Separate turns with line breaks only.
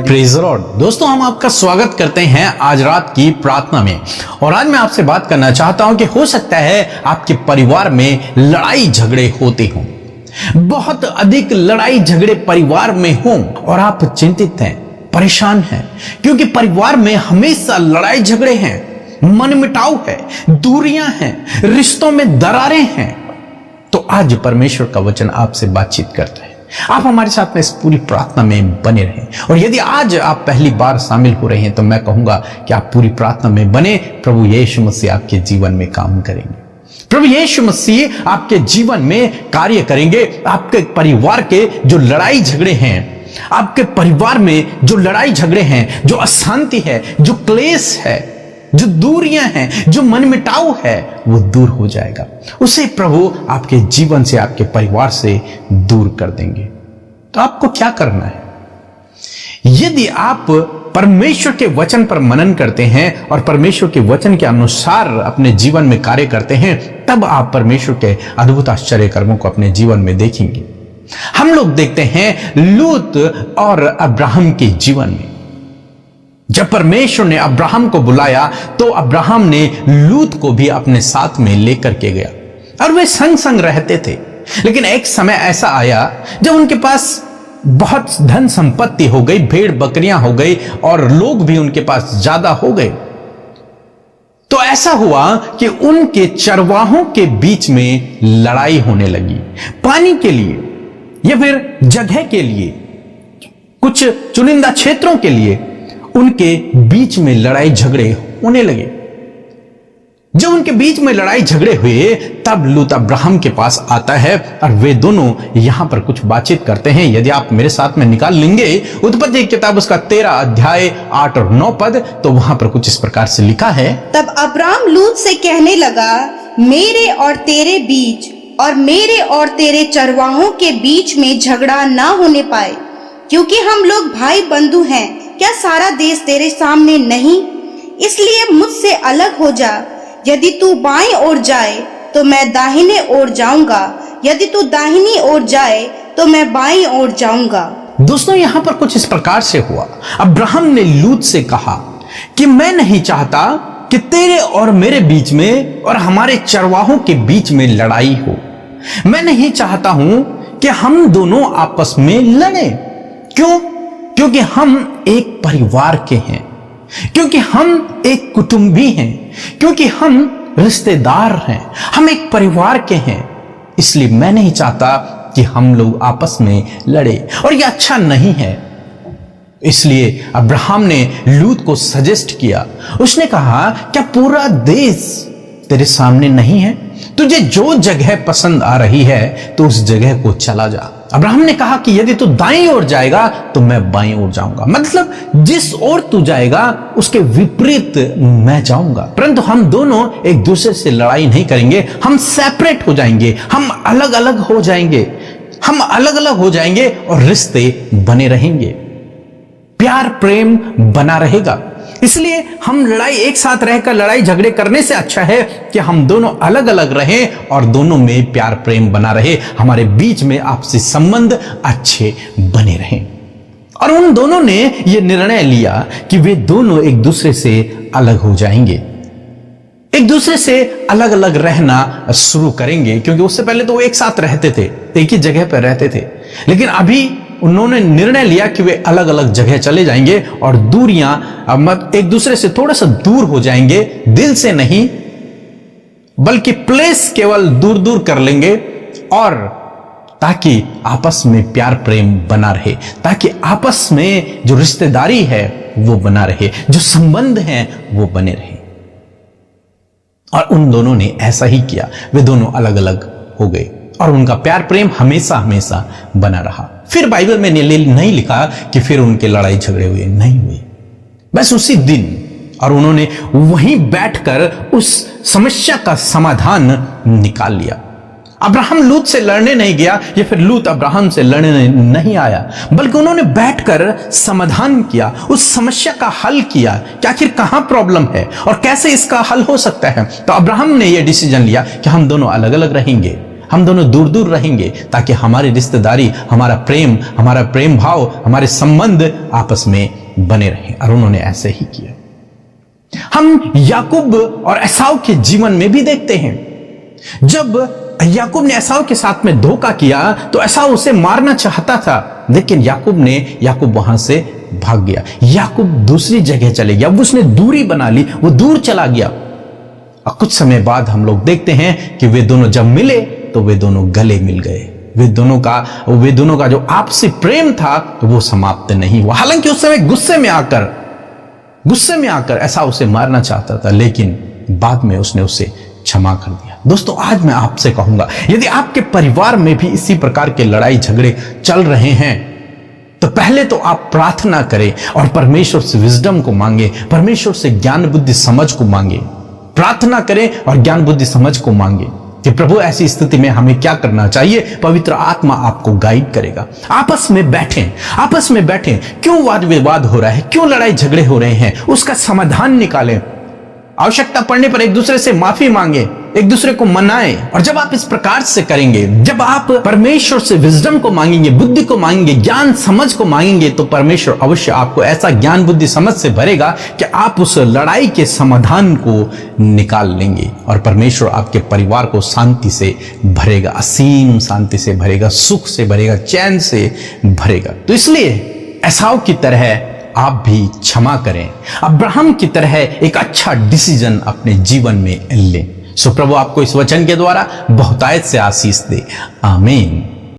Praise the Lord. दोस्तों, हम आपका स्वागत करते हैं आज रात की प्रार्थना में। और आज मैं आपसे बात करना चाहता हूं कि हो सकता है आपके परिवार में लड़ाई झगड़े होते हों, बहुत अधिक लड़ाई झगड़े परिवार में हों और आप चिंतित हैं, परेशान हैं, क्योंकि परिवार में हमेशा लड़ाई झगड़े हैं, मनमुटाव है, दूरियां हैं, रिश्तों में दरारें हैं। तो आज परमेश्वर का वचन आपसे बातचीत करता है। आप हमारे साथ में इस पूरी प्रार्थना में बने रहें। और यदि आज आप पहली बार शामिल हो रहे हैं तो मैं कहूंगा कि आप पूरी प्रार्थना में बने। प्रभु यीशु मसीह आपके जीवन में काम करेंगे, प्रभु यीशु मसीह आपके जीवन में कार्य करेंगे। आपके परिवार के जो लड़ाई झगड़े हैं, आपके परिवार में जो लड़ाई झगड़े हैं, जो अशांति है, जो क्लेश है, जो दूरियां हैं, जो मनमुटाव है, वो दूर हो जाएगा। उसे प्रभु आपके जीवन से, आपके परिवार से दूर कर देंगे। तो आपको क्या करना है? यदि आप परमेश्वर के वचन पर मनन करते हैं और परमेश्वर के वचन के अनुसार अपने जीवन में कार्य करते हैं, तब आप परमेश्वर के अद्भुत आश्चर्य कर्मों को अपने जीवन में देखेंगे। हम लोग देखते हैं लूत और अब्राहम के जीवन में, जब परमेश्वर ने अब्राहम को बुलाया तो अब्राहम ने लूत को भी अपने साथ में लेकर के गया और वे संग संग रहते थे। लेकिन एक समय ऐसा आया जब उनके पास बहुत धन संपत्ति हो गई, भेड़ बकरियां हो गई और लोग भी उनके पास ज्यादा हो गए। तो ऐसा हुआ कि उनके चरवाहों के बीच में लड़ाई होने लगी, पानी के लिए या फिर जगह के लिए, कुछ चुनिंदा क्षेत्रों के लिए उनके बीच में लड़ाई झगड़े होने लगे। जब उनके बीच में लड़ाई झगड़े हुए तब लूत अब्राहम के पास आता है और वे दोनों यहां पर कुछ बातचीत करते हैं। यदि आप मेरे साथ में निकाल लेंगे उत्पत्ति की किताब उसका 13 अध्याय 8 और 9 पद, तो वहां पर कुछ इस प्रकार से लिखा है।
तब अब्राहम लूत से कहने लगा, मेरे और तेरे बीच और मेरे और तेरे चरवाहों के बीच में झगड़ा ना होने पाए, क्योंकि हम लोग भाई बंधु हैं। क्या सारा देश तेरे सामने नहीं? इसलिए मुझसे अलग हो जा। यदि तू बाईं ओर जाए तो मैं दाहिने ओर जाऊंगा, यदि तू दाहिनी ओर जाए तो मैं बाईं ओर जाऊंगा।
दोस्तों, यहां पर कुछ इस प्रकार से हुआ। अब्राहम ने लूत से कहा कि मैं नहीं चाहता कि तेरे और मेरे बीच में और हमारे चरवाहों के बीच में लड़ाई हो। मैं नहीं चाहता हूं कि हम दोनों आपस में लड़ें। क्यों? क्योंकि हम एक परिवार के हैं, क्योंकि हम एक कुटुंबी हैं, क्योंकि हम रिश्तेदार हैं, हम एक परिवार के हैं। इसलिए मैं नहीं चाहता कि हम लोग आपस में लड़े और यह अच्छा नहीं है। इसलिए अब्राहम ने लूत को सजेस्ट किया। उसने कहा, क्या पूरा देश तेरे सामने नहीं है? तुझे जो जगह पसंद आ रही है तो उस जगह को चला जा। अब्राहम ने कहा कि यदि तू दाईं ओर जाएगा तो मैं बाईं ओर जाऊंगा, मतलब जिस ओर तू जाएगा उसके विपरीत मैं जाऊंगा। परंतु हम दोनों एक दूसरे से लड़ाई नहीं करेंगे, हम सेपरेट हो जाएंगे, हम अलग अलग हो जाएंगे, हम अलग अलग हो जाएंगे और रिश्ते बने रहेंगे, प्यार प्रेम बना रहेगा। इसलिए हम लड़ाई एक साथ रहकर लड़ाई झगड़े करने से अच्छा है कि हम दोनों अलग अलग रहें और दोनों में प्यार प्रेम बना रहे, हमारे बीच में आपसी संबंध अच्छे बने रहें। और उन दोनों ने यह निर्णय लिया कि वे दोनों एक दूसरे से अलग हो जाएंगे, एक दूसरे से अलग अलग रहना शुरू करेंगे। क्योंकि उससे पहले तो वो एक साथ रहते थे, एक ही जगह पर रहते थे, लेकिन अभी उन्होंने निर्णय लिया कि वे अलग अलग जगह चले जाएंगे और दूरियां एक दूसरे से थोड़ा सा दूर हो जाएंगे, दिल से नहीं बल्कि प्लेस केवल दूर दूर कर लेंगे, और ताकि आपस में प्यार प्रेम बना रहे, ताकि आपस में जो रिश्तेदारी है वो बना रहे, जो संबंध हैं वो बने रहे। और उन दोनों ने ऐसा ही किया, वे दोनों अलग अलग हो गए और उनका प्यार प्रेम हमेशा हमेशा बना रहा। फिर बाइबल में नहीं लिखा कि फिर उनके लड़ाई झगड़े हुए, नहीं हुए, बस उसी दिन। और उन्होंने वहीं बैठकर उस समस्या का समाधान निकाल लिया। अब्राहम लूत से लड़ने नहीं गया या फिर लूत अब्राहम से लड़ने नहीं आया, बल्कि उन्होंने बैठकर समाधान किया, उस समस्या का हल किया कि आखिर कहां प्रॉब्लम है और कैसे इसका हल हो सकता है। तो अब्राहम ने यह डिसीजन लिया कि हम दोनों अलग अलग रहेंगे, हम दोनों दूर दूर रहेंगे ताकि हमारी रिश्तेदारी, हमारा प्रेम भाव, हमारे संबंध आपस में बने रहें। और उन्होंने ऐसे ही किया। हम याकूब और एसाव के जीवन में भी देखते हैं, जब याकूब ने एसाव के साथ में धोखा किया तो एसाव उसे मारना चाहता था, लेकिन याकूब वहां से भाग गया। याकूब दूसरी जगह चले गया, उसने दूरी बना ली, वो दूर चला गया। और कुछ समय बाद हम लोग देखते हैं कि वे दोनों जब मिले तो वे दोनों गले मिल गए। वे दोनों का जो आपसी प्रेम था तो वो समाप्त नहीं हुआ। हालांकि उस समय गुस्से में आकर ऐसा उसे मारना चाहता था, लेकिन बाद में उसने उसे क्षमा कर दिया। दोस्तों, आज मैं आपसे कहूंगा, यदि आपके परिवार में भी इसी प्रकार के लड़ाई झगड़े चल रहे हैं तो पहले तो आप प्रार्थना करें और परमेश्वर से विजडम को मांगे, परमेश्वर से ज्ञान बुद्धि समझ को मांगे। प्रार्थना करें और ज्ञान बुद्धि समझ को मांगे कि प्रभु ऐसी स्थिति में हमें क्या करना चाहिए। पवित्र आत्मा आपको गाइड करेगा। आपस में बैठें। क्यों वाद विवाद हो रहा है, क्यों लड़ाई झगड़े हो रहे हैं, उसका समाधान निकालें। आवश्यकता पड़ने पर एक दूसरे से माफी मांगे, एक दूसरे को मनाएं। और जब आप इस प्रकार से करेंगे, जब आप परमेश्वर से विजडम को मांगेंगे, बुद्धि को मांगेंगे, ज्ञान समझ को मांगेंगे, तो परमेश्वर अवश्य आपको ऐसा ज्ञान बुद्धि समझ से भरेगा कि आप उस लड़ाई के समाधान को निकाल लेंगे। और परमेश्वर आपके परिवार को शांति से भरेगा, असीम शांति से भरेगा, सुख से भरेगा, चैन से भरेगा। तो इसलिए एसाव की तरह आप भी क्षमा करें, अब्राहम की तरह एक अच्छा डिसीजन अपने जीवन में लें। सो प्रभु आपको इस वचन के द्वारा बहुतायत से आशीष दे। आमीन।